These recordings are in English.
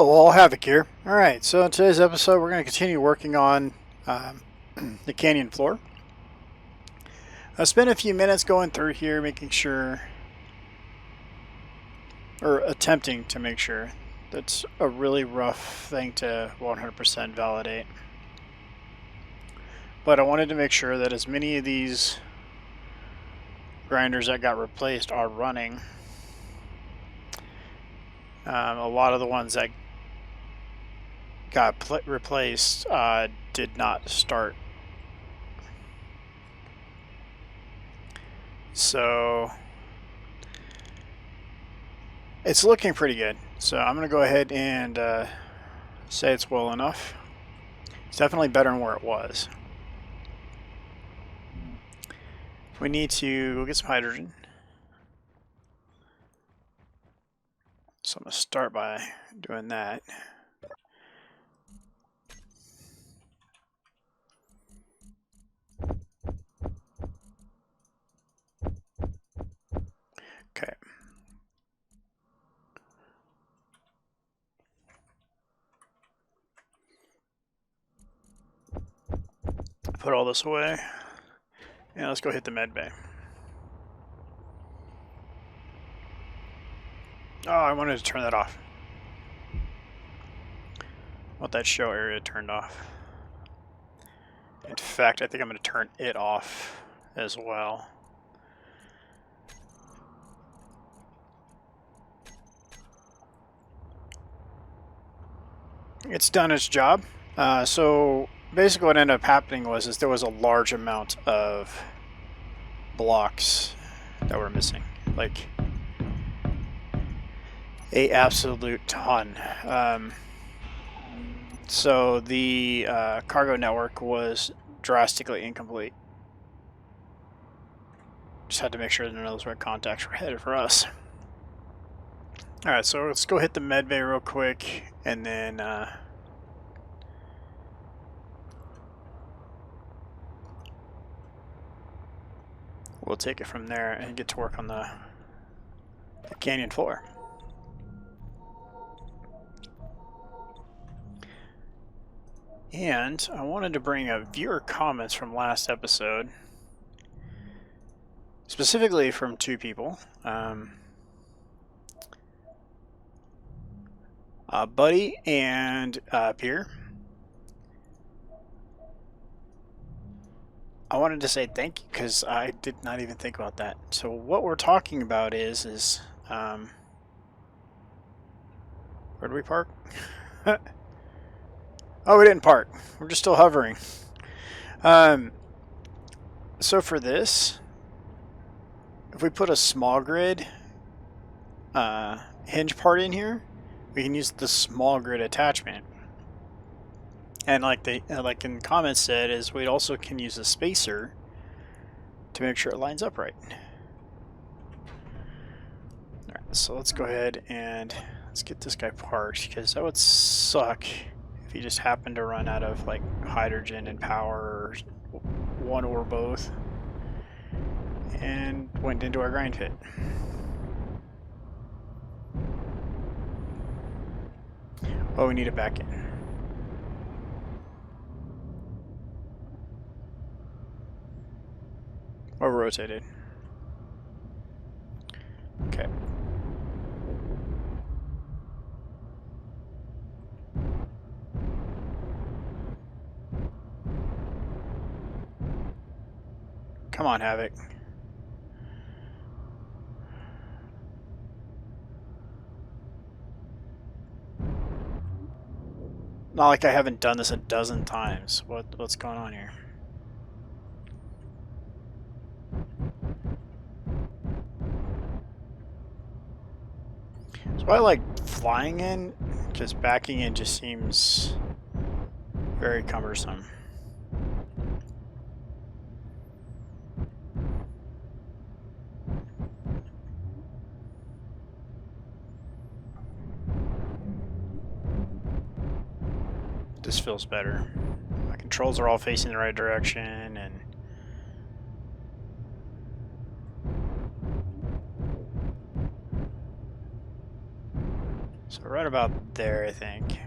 Hello all, Havoc here. Alright, so in today's episode we're going to continue working on the canyon floor. I spent a few minutes going through here making sure, or attempting to make sure. That's a really rough thing to 100% validate. But I wanted to make sure that as many of these grinders that got replaced are running. A lot of the ones that got replaced did not start. So it's looking pretty good. So I'm going to go ahead and say it's well enough. It's definitely better than where it was. We need to go get some hydrogen. So I'm going to start by doing that. Okay. Put all this away. And let's go hit the med bay. Oh, I wanted to turn that off. I want that show area turned off. In fact, I think I'm going to turn it off as well. It's done its job. So basically what ended up happening was there was a large amount of blocks that were missing. Like a absolute ton. So the cargo network was drastically incomplete. Just had to make sure that none of those red contacts were headed for us. Alright, so let's go hit the med bay real quick, and then we'll take it from there and get to work on the canyon floor. And I wanted to bring up viewer comments from last episode, specifically from two people. Buddy and Pierre. I wanted to say thank you because I did not even think about that. So what we're talking about is where do we park? Oh, we didn't park. We're just still hovering. So for this, if we put a small grid hinge part in here, we can use the small grid attachment. And like in the comments said, is we also can use a spacer to make sure it lines up right. Alright, so let's go ahead and let's get this guy parked, because that would suck if he just happened to run out of like hydrogen and power, or one or both, and went into our grind pit. Oh, we need it back in. Or rotated. Okay. Come on, Havoc. Not like I haven't done this a dozen times. What's going on here? So I like flying in, because backing in just seems very cumbersome. This feels better. My controls are all facing the right direction, and So right about there, I think.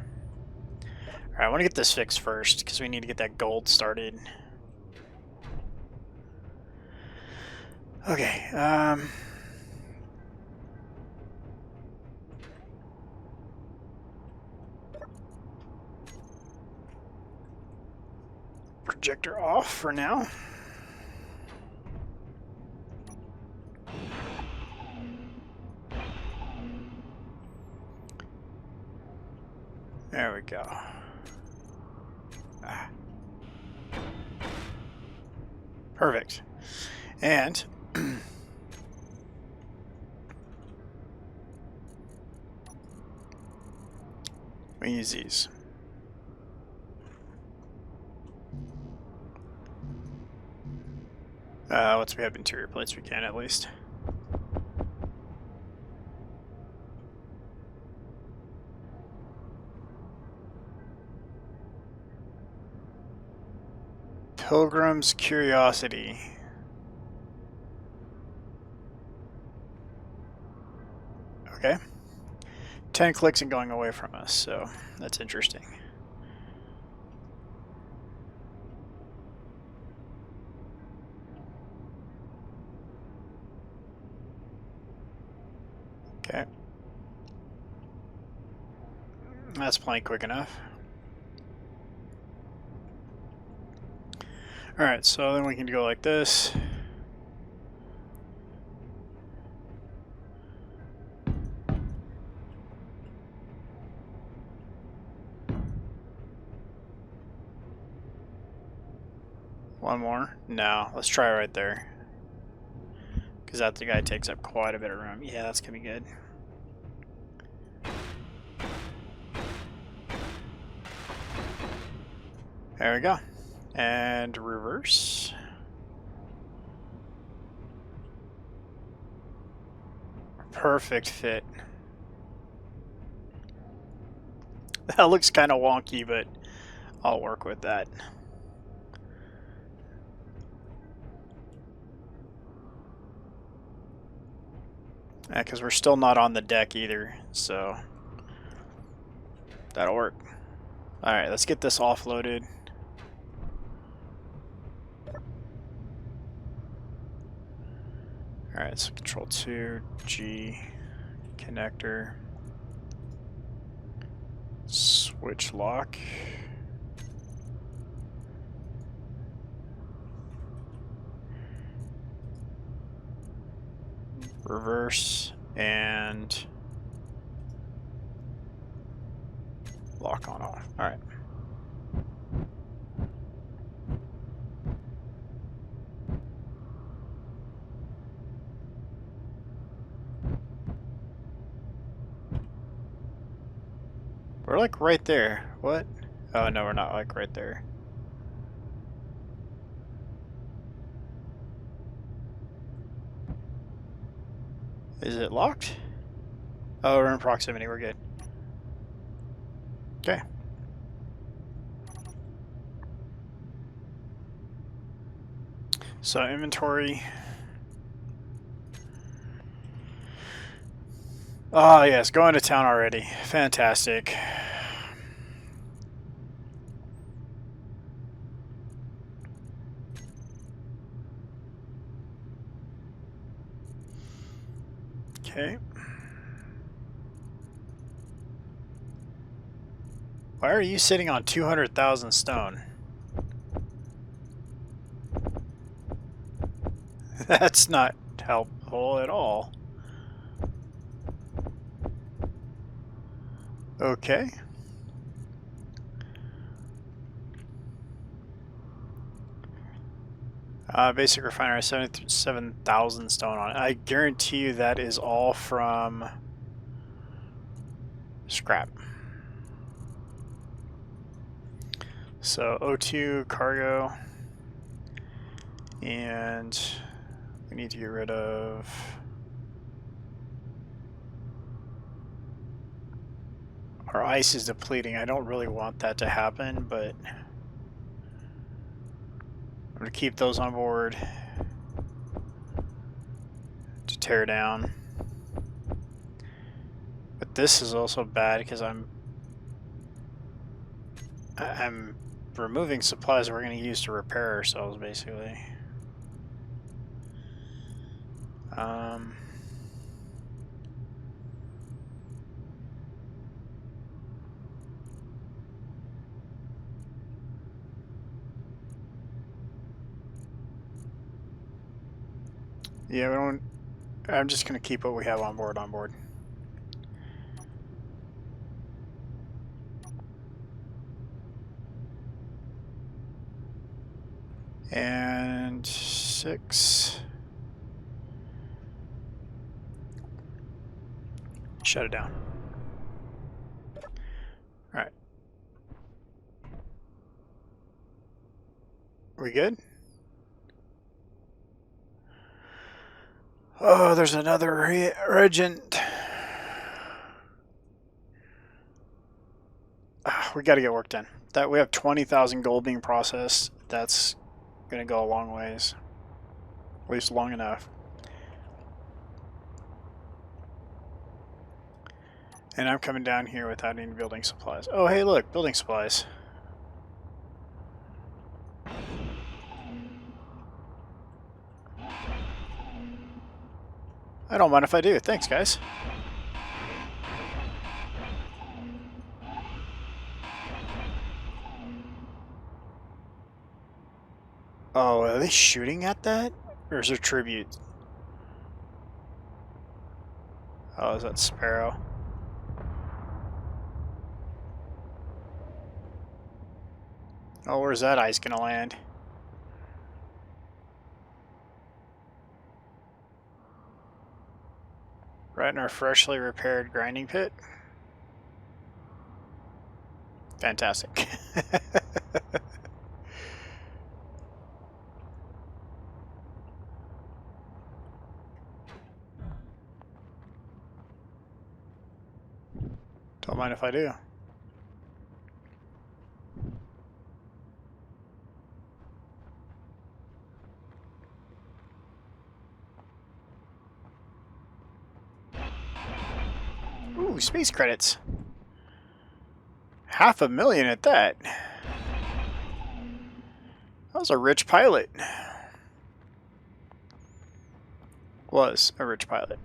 Alright, I want to get this fixed first, because we need to get that gold started. Okay, projector off for now. There we go. Ah. Perfect. And we use these. Once we have interior plates, we can at least. Pilgrim's Curiosity. Okay. 10 clicks and going away from us, so that's interesting. Okay. That's plenty quick enough. Alright, so then we can go like this. One more? No, let's try right there. Because that guy takes up quite a bit of room. Yeah, that's going to be good. There we go. And reverse. Perfect fit. That looks kind of wonky, but I'll work with that. Yeah, because we're still not on the deck either, so that'll work. Alright, let's get this offloaded. Alright, so Control 2, G, connector, switch lock. Reverse and lock on off. Alright. We're like right there. What? Oh no, we're not like right there. Is it locked? Oh, we're in proximity, we're good. Okay. So inventory. Oh yes, going to town already. Fantastic. Okay. Why are you sitting on 200,000 stone? That's not helpful at all. Okay. Basic refinery, 77,000 stone on it. I guarantee you that is all from scrap. So O2 cargo, and we need to get rid of our ice is depleting. I don't really want that to happen, but I'm going to keep those on board to tear down. But this is also bad because I'm removing supplies we're going to use to repair ourselves, basically. Yeah, we don't. I'm just going to keep what we have on board. And 6. Shut it down. Alright. We good? Oh, there's another regent. We got to get work done. That we have 20,000 gold being processed. That's gonna go a long ways. At least long enough. And I'm coming down here without any building supplies. Oh, hey, look, building supplies. I don't mind if I do. Thanks, guys. Oh, are they shooting at that? Or is there tribute? Oh, is that Sparrow? Oh, where's that ice gonna land? Right in our freshly repaired grinding pit? Fantastic. Don't mind if I do. Ooh, space credits. 500,000 at that. That was a rich pilot. Was a rich pilot.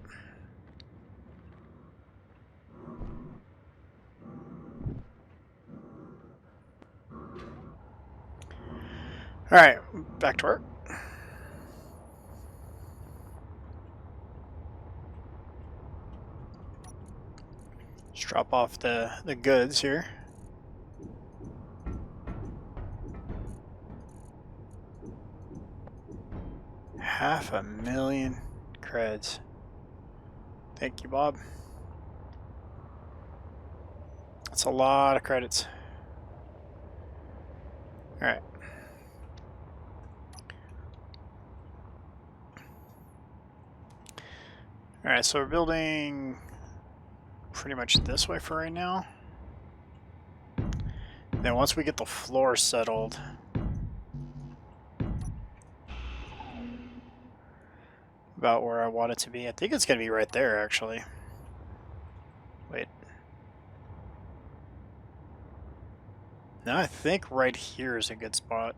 Alright, back to work. Let's drop off the goods here. $500,000 creds. Thank you, Bob. That's a lot of credits. Alright. Alright, so we're building pretty much this way for right now. Then once we get the floor settled, about where I want it to be. I think it's going to be right there, actually. Wait. No, I think right here is a good spot.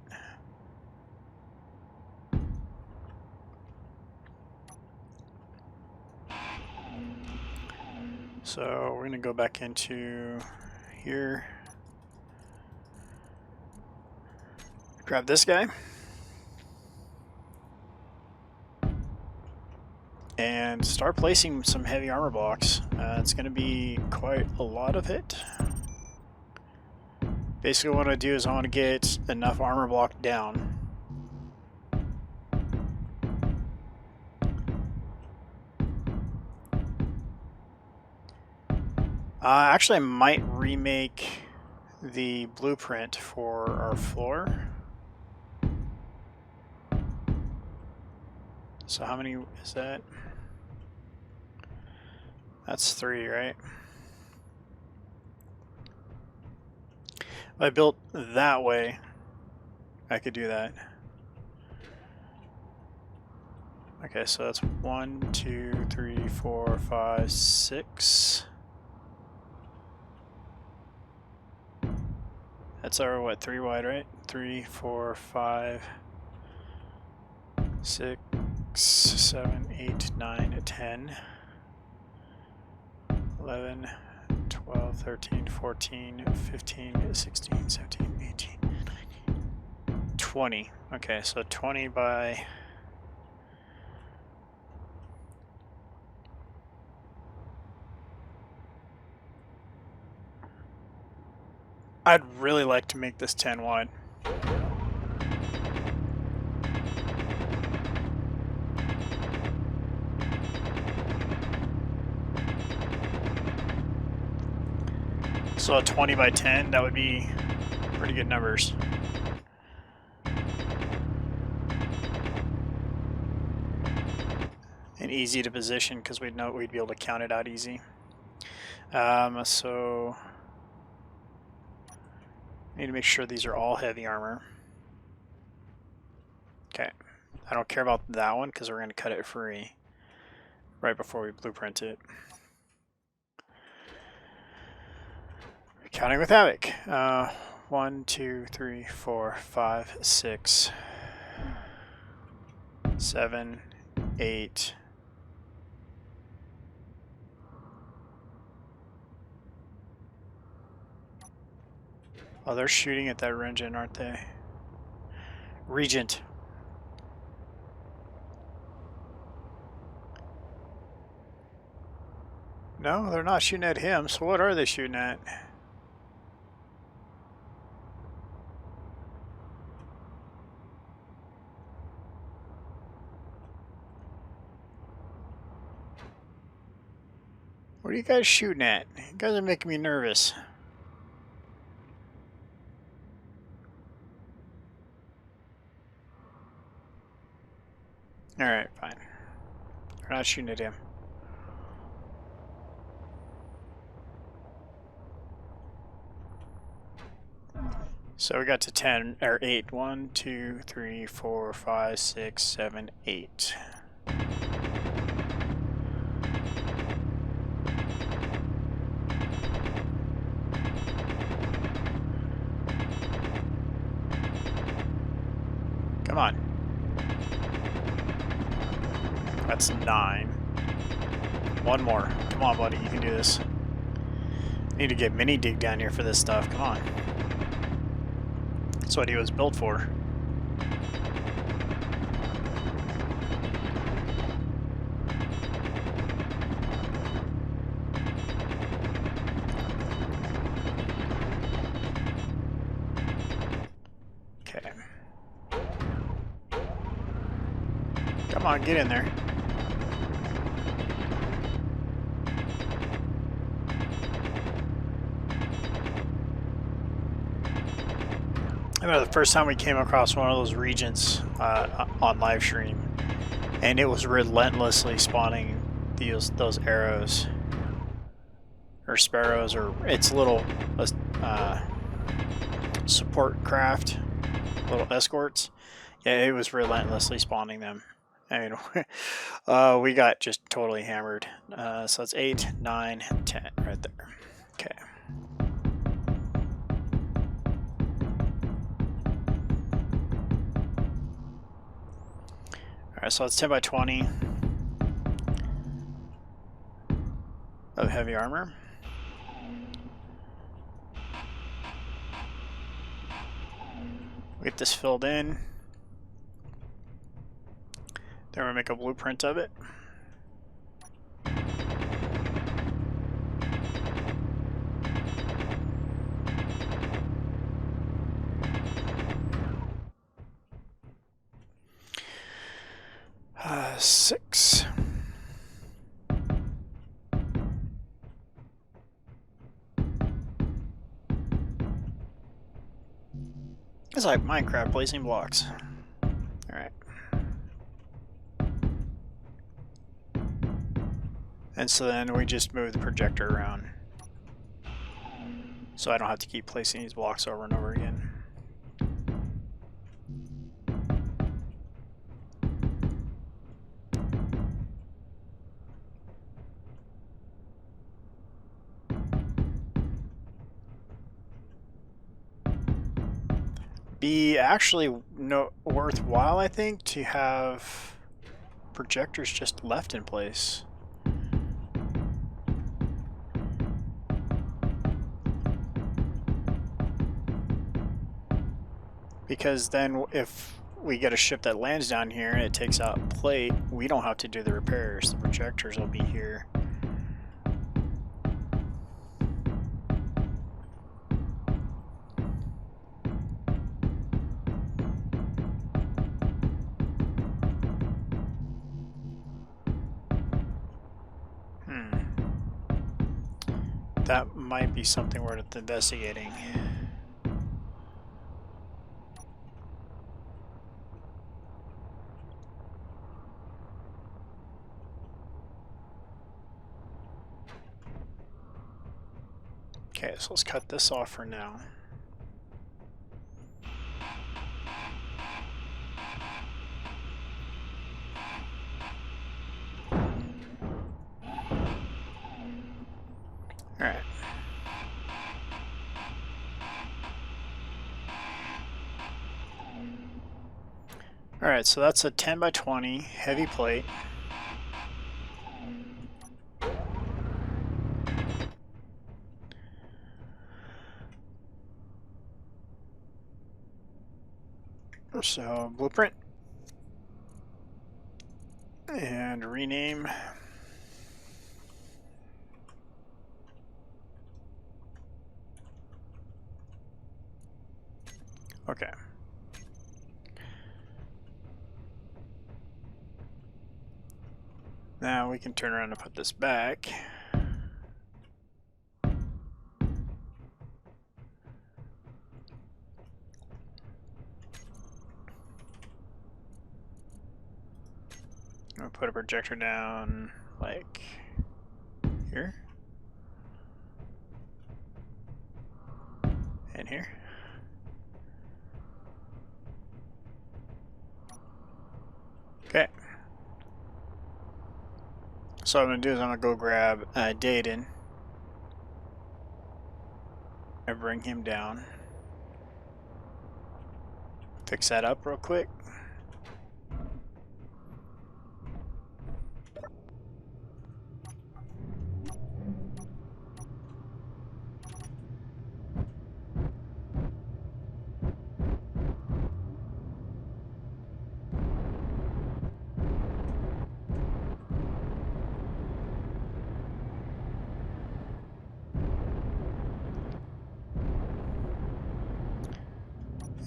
So we're going to go back into here. Grab this guy. And start placing some heavy armor blocks. It's going to be quite a lot of it. Basically what I want to do is I want to get enough armor block down. Actually, I might remake the blueprint for our floor. So how many is that? That's 3, right? If I built that way, I could do that. Okay, so that's 1, 2, 3, 4, 5, 6. That's our, what, 3 wide, right? 3, 4, 5, 6, 7, 8, 9, 10, 11, 12, 13, 14, 15, 16, 17, 18, 20. Okay, so 20 by... I'd really like to make this 10 wide. So a 20 by 10, that would be pretty good numbers. And easy to position because we'd know we'd be able to count it out easy. So need to make sure these are all heavy armor. Okay, I don't care about that one because we're going to cut it free right before we blueprint it. Counting with Havoc. 1, 2, 3, 4, 5, 6, 7, 8. Oh, they're shooting at that Regent, aren't they? Regent. No, they're not shooting at him, so what are they shooting at? What are you guys shooting at? You guys are making me nervous. Alright, fine. They're not shooting at him. So we got to 10, or 8. 1, 2, 3, 4, 5, 6, 7, 8. Come on. That's 9. One more. Come on, buddy. You can do this. Need to get mini dig down here for this stuff. Come on. That's what he was built for. Okay. Come on, get in there. I remember the first time we came across one of those regents on live stream, and it was relentlessly spawning those arrows or sparrows, or its little support craft, little escorts. Yeah, it was relentlessly spawning them. I mean, we got just totally hammered. So it's 8, 9, 10 right there. Okay. Alright, so it's 10 by 20 of heavy armor. We get this filled in. Then we make a blueprint of it. Six. It's like Minecraft placing blocks. Alright. And so then we just move the projector around. So I don't have to keep placing these blocks over and over again. be actually worthwhile, I think, to have projectors just left in place. Because then if we get a ship that lands down here and it takes out plate, we don't have to do the repairs. The projectors will be here. That might be something worth investigating. Okay, so let's cut this off for now. Alright. Alright, so that's a 10 by 20 heavy plate. So, blueprint. And rename. Okay. Now we can turn around and put this back. I'll put a projector down like here and here. Okay. So what I'm going to do is I'm going to go grab Dayton and bring him down. Fix that up real quick.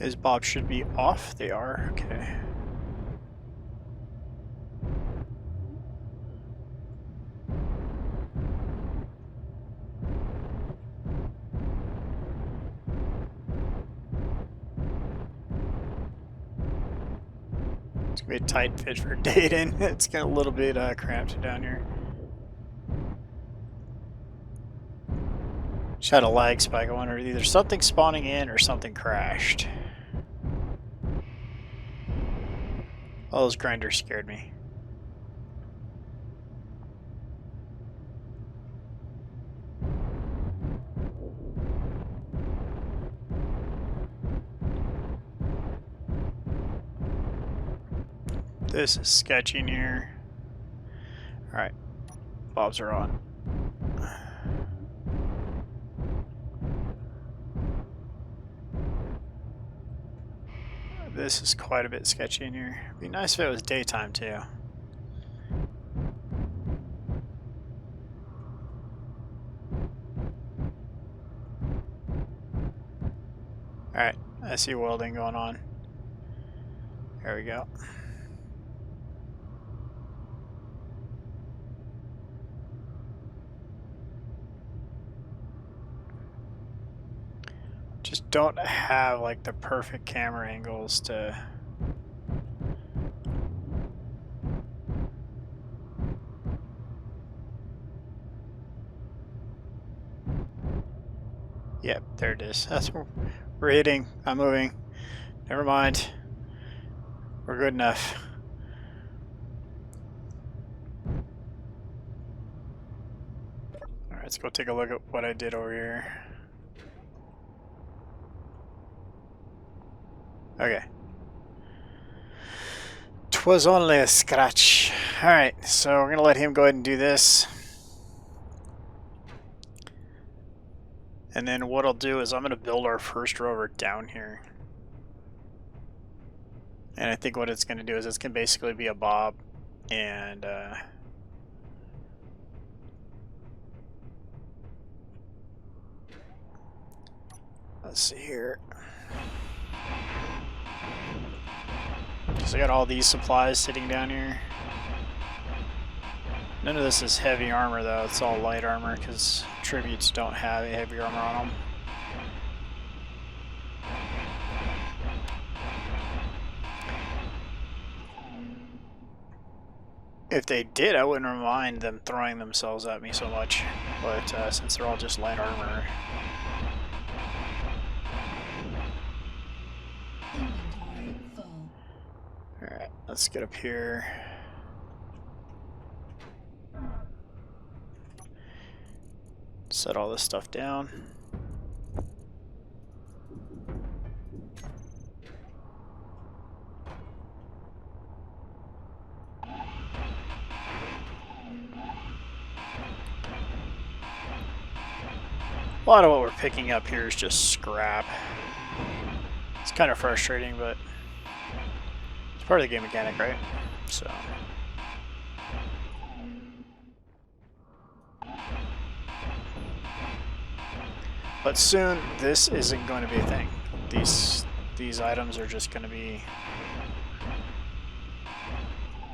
His bobs should be off. They are. Okay. It's gonna be a tight fit for Dayton. It's getting a little bit cramped down here. Just had a lag spike. I wonder either something spawning in or something crashed. All those grinders scared me. This is sketchy in here. Alright, bobs are on. This is quite a bit sketchy in here. It'd be nice if it was daytime too. Alright, I see welding going on. There we go. Just don't have like the perfect camera angles to... Yep, there it is. That's what we're hitting. I'm moving. Never mind. We're good enough. Alright, let's go take a look at what I did over here. Okay. 'Twas only a scratch. Alright, so we're going to let him go ahead and do this. And then what I'll do is I'm going to build our first rover down here. And I think what it's going to do is it's going to basically be a bob. And let's see here. So I got all these supplies sitting down here. None of this is heavy armor though, it's all light armor because tributes don't have heavy armor on them. If they did, I wouldn't mind them throwing themselves at me so much, but since they're all just light armor. Alright, let's get up here. Set all this stuff down. A lot of what we're picking up here is just scrap. It's kind of frustrating, but it's part of the game mechanic, right? So. But soon, this isn't going to be a thing. These items are just going to be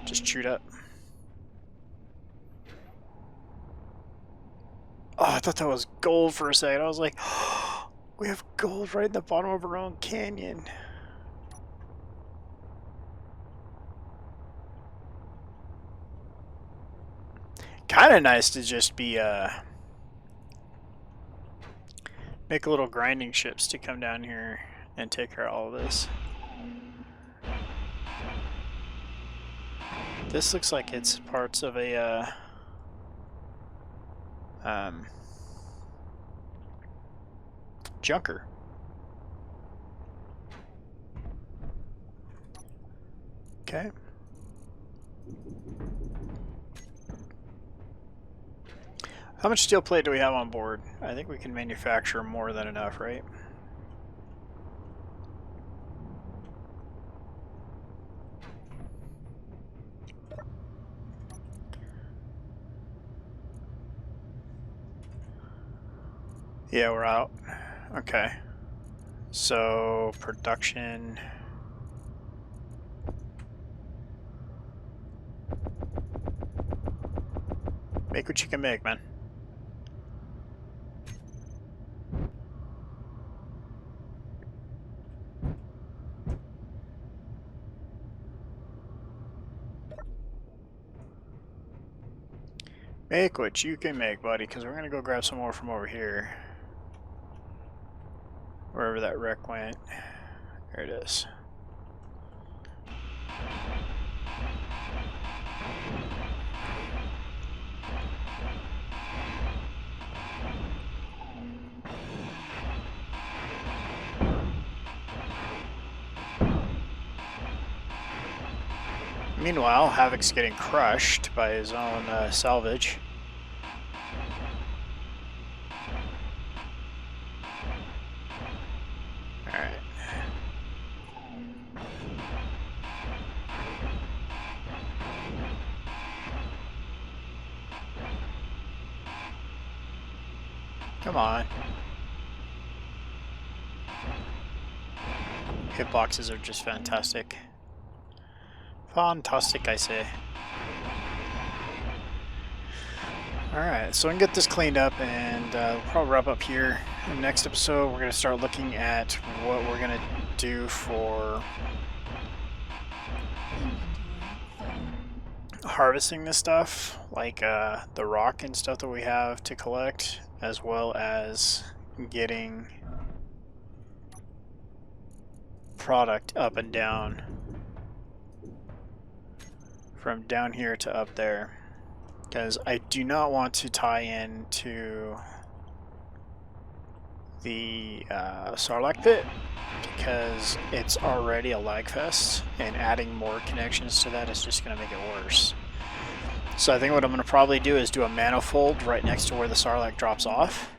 just chewed up. Oh, I thought that was gold for a second. I was like, oh, we have gold right in the bottom of our own canyon. Kind of nice to just be make a little grinding ships to come down here and take care of all of this. This looks like it's parts of a junker. Okay. How much steel plate do we have on board? I think we can manufacture more than enough, right? Yeah, we're out. Okay. So, production. Make what you can make, man. Make what you can make, buddy, because we're going to go grab some more from over here. Wherever that wreck went. There it is. Meanwhile, Havoc's getting crushed by his own salvage. Alright. Come on. Hitboxes are just fantastic. Fantastic, I say. Alright, so we can get this cleaned up and we'll probably wrap up here. In the next episode, we're going to start looking at what we're going to do for harvesting this stuff, like the rock and stuff that we have to collect, as well as getting product up and down. From down here to up there, because I do not want to tie into the Sarlacc pit because it's already a lag fest, and adding more connections to that is just going to make it worse. So I think what I'm going to probably do is do a manifold right next to where the Sarlacc drops off,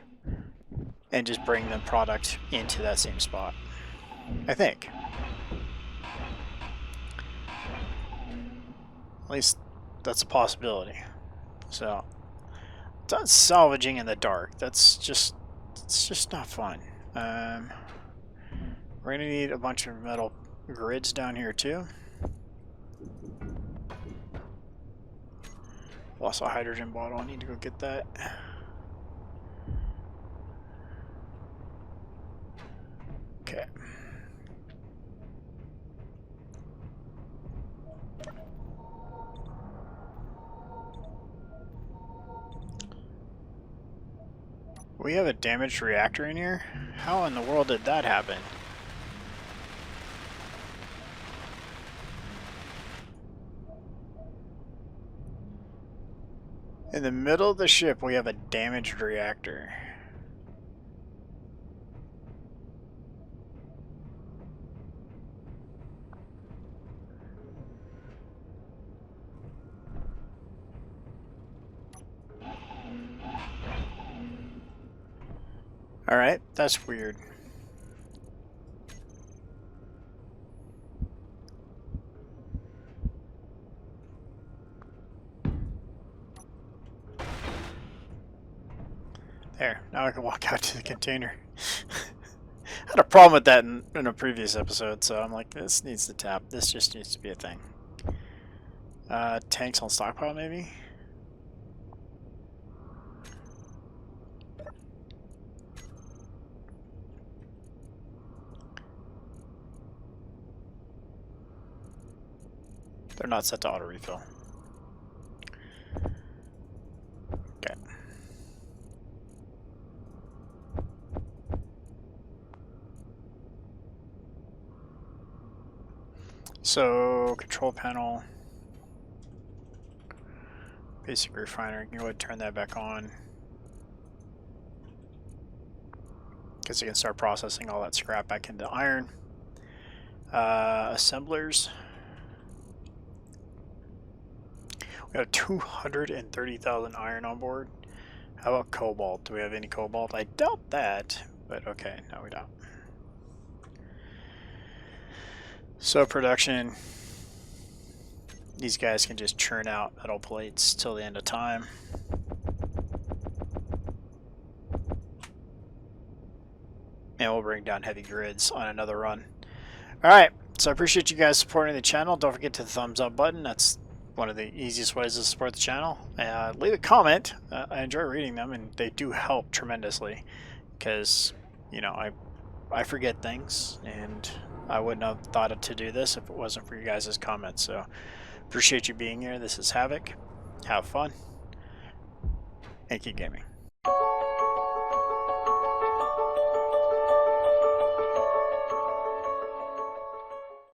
and just bring the product into that same spot. I think. At least that's a possibility. So, done salvaging in the dark. It's just not fun. We're gonna need a bunch of metal grids down here too. Lost a hydrogen bottle. I need to go get that. Okay. We have a damaged reactor in here? How in the world did that happen? In the middle of the ship, we have a damaged reactor. Alright, that's weird. There, now I can walk out to the container. I had a problem with that in a previous episode, so I'm like, this needs to tap. This just needs to be a thing. Tanks on stockpile, maybe? They're not set to auto refill. Okay. So, control panel. Basic refiner. You can go ahead and turn that back on. Because you can start processing all that scrap back into iron. Assemblers. We have 230,000 iron on board. How about cobalt? Do we have any cobalt? I doubt that, but okay, no we don't. So production, these guys can just churn out metal plates till the end of time. And we'll bring down heavy grids on another run. Alright, so I appreciate you guys supporting the channel. Don't forget to thumbs up button. That's one of the easiest ways to support the channel. Leave a comment. I enjoy reading them, and they do help tremendously because, you know, I forget things, and I wouldn't have thought to do this if it wasn't for you guys' comments. So appreciate you being here. This is Havoc. Have fun and keep gaming.